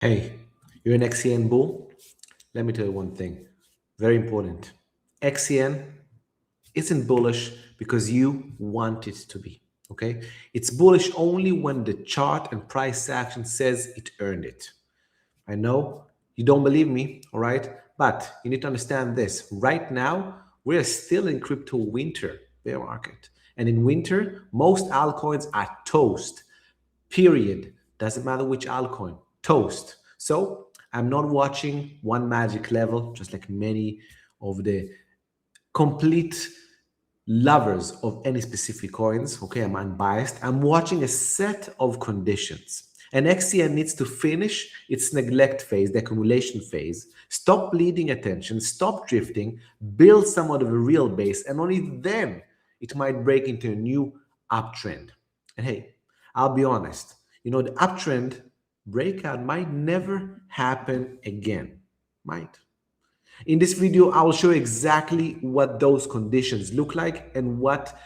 Hey, you're an XCN bull? Let me tell you one thing. Very important. XCN isn't bullish because you want it to be. Okay? It's bullish only when the chart and price action says it earned it. I know you don't believe me, all right? But you need to understand this. Right now, we're still in crypto winter bear market. And in winter, most altcoins are toast. Period. Doesn't matter which altcoin. Toast. So I'm not watching one magic level, just like many of the complete lovers of any specific coins. Okay, I'm unbiased. I'm watching a set of conditions. And XCN needs to finish its neglect phase, the accumulation phase, stop bleeding attention, stop drifting, build somewhat of a real base, and only then it might break into a new uptrend. And hey, I'll be honest, the uptrend breakout might never happen again. Might. In this video, I will show exactly what those conditions look like and what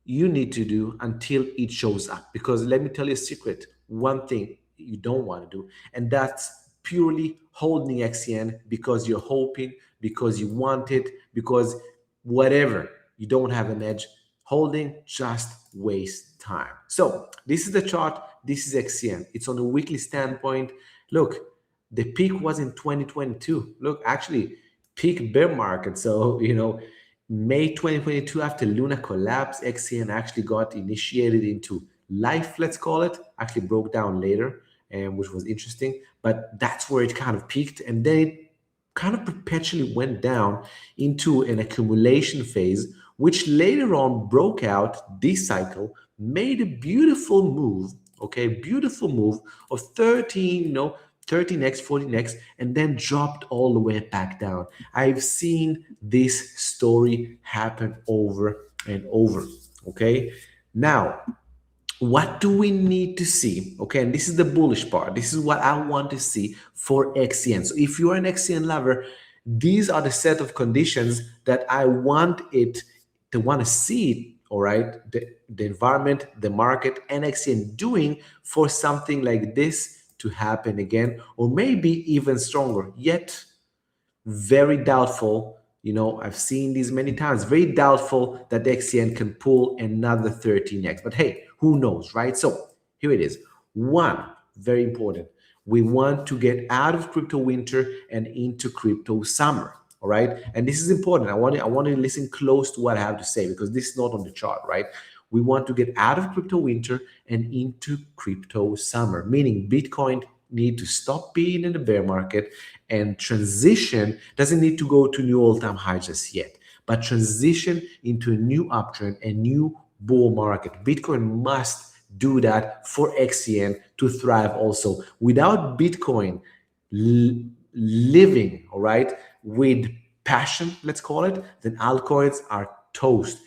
you need to do until it shows up. Because let me tell you a secret, one thing you don't want to do, and that's purely holding XCN because you're hoping, because you want it, because whatever, you don't have an edge. Holding just waste time. So this is the chart. This is XCN. It's on a weekly standpoint. Look, the peak was in 2022. Look, actually, peak bear market. So, May 2022, after Luna collapsed, XCN actually got initiated into life, let's call it. Actually broke down later, which was interesting. But that's where it kind of peaked. And then it kind of perpetually went down into an accumulation phase, which later on broke out this cycle, made a beautiful move, okay, beautiful move of 13x, 14x, and then dropped all the way back down. I've seen this story happen over and over, okay? Now, what do we need to see? Okay, and this is the bullish part. This is what I want to see for XCN. So if you're an XCN lover, these are the set of conditions that I want it to want to see, all right? The environment, the market, and XCN doing for something like this to happen again, or maybe even stronger. Yet, very doubtful. I've seen these many times. Very doubtful that the XCN can pull another 13x. But hey, who knows, right? So here it is. One, very important. We want to get out of crypto winter and into crypto summer. All right. And this is important. I want to listen close to what I have to say because this is not on the chart, right? We want to get out of crypto winter and into crypto summer, meaning Bitcoin need to stop being in the bear market and transition. Doesn't need to go to new all-time high just yet, but transition into a new uptrend, a new bull market. Bitcoin must do that for XCN to thrive also. Without Bitcoin living, all right, with passion, let's call it, then altcoins are toast.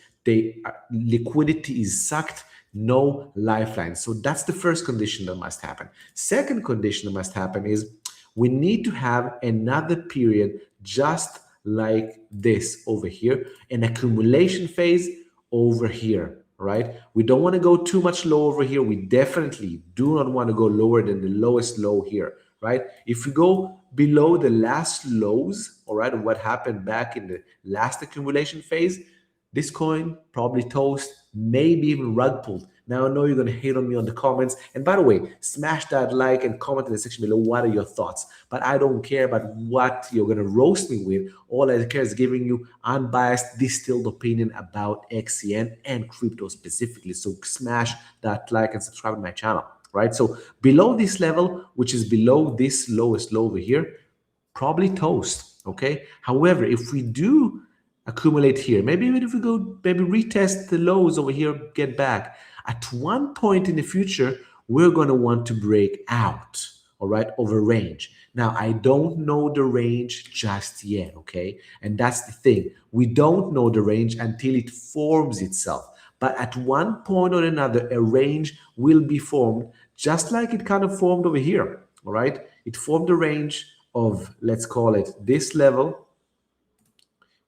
Liquidity is sucked, no lifeline. So that's the first condition that must happen. Second condition that must happen is we need to have another period just like this over here, an accumulation phase over here, right? We don't want to go too much low over here. We definitely do not want to go lower than the lowest low here, right? If we go below the last lows, all right, what happened back in the last accumulation phase, this coin probably toast, maybe even rug pulled. Now I know you're going to hate on me on the comments. And by the way, smash that like and comment in the section below. What are your thoughts? But I don't care about what you're going to roast me with. All I care is giving you unbiased, distilled opinion about XCN and crypto specifically. So smash that like and subscribe to my channel, right? So below this level, which is below this lowest low over here, probably toast, okay? However, if we do accumulate here, maybe even if we go maybe retest the lows over here, get back, at one point in the future we're going to want to break out, all right, over range. Now I don't know the range just yet, okay? And that's the thing, we don't know the range until it forms itself. But at one point or another a range will be formed, just like it kind of formed over here, all right? It formed a range of, let's call it this level,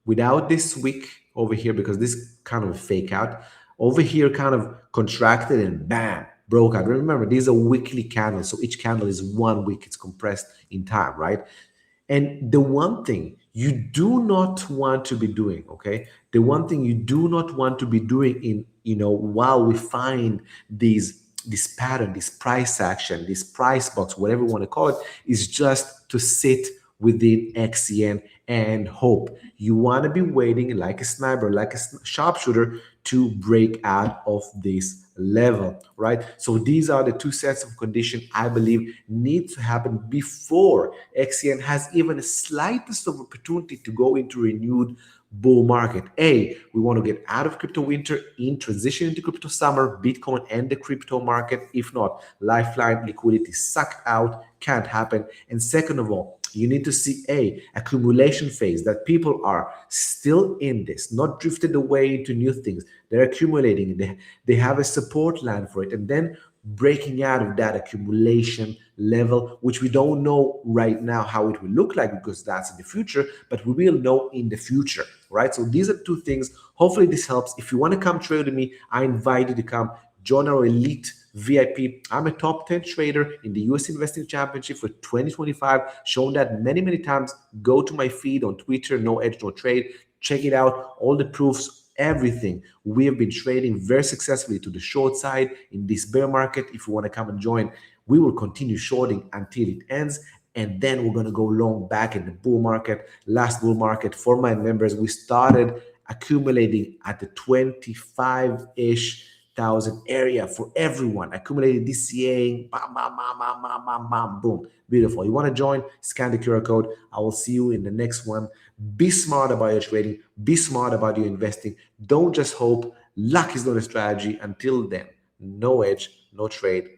without this wick over here, because this kind of a fake out over here kind of contracted and bam, broke out. Remember, these are weekly candles, so each candle is 1 week. It's compressed in time, right? And the one thing you do not want to be doing, okay? The one thing you do not want to be doing in, while we find this pattern, this price action, this price box, whatever you want to call it, is just to sit within XCN and hope. You want to be waiting like a sniper, like a sharpshooter to break out of this level, right? So these are the two sets of conditions I believe need to happen before XCN has even a slightest of opportunity to go into renewed bull market. A, we want to get out of crypto winter, in transition into crypto summer, Bitcoin and the crypto market. If not, lifeline liquidity sucked out, can't happen. And second of all, you need to see a accumulation phase, that people are still in this, not drifted away into new things. They're accumulating. They have a support line for it, and then breaking out of that accumulation level, which we don't know right now how it will look like, because that's in the future, but we will know in the future, right? So these are two things. Hopefully this helps. If you want to come trade with me, I invite you to come join our elite VIP. I'm a top 10 trader in the US Investing Championship for 2025, shown that many, many times. Go to my feed on Twitter, No Edge, No Trade. Check it out. All the proofs, everything. We have been trading very successfully to the short side in this bear market. If you want to come and join, we will continue shorting until it ends. And then we're going to go long back in the bull market. Last bull market for my members, we started accumulating at the 25-ish thousand area for everyone. Accumulated DCA, bam, bam, bam, bam, bam, bam, bam, boom. Beautiful. You want to join? Scan the QR code. I will see you in the next one. Be smart about your trading. Be smart about your investing. Don't just hope. Luck is not a strategy. Until then, no edge, no trade.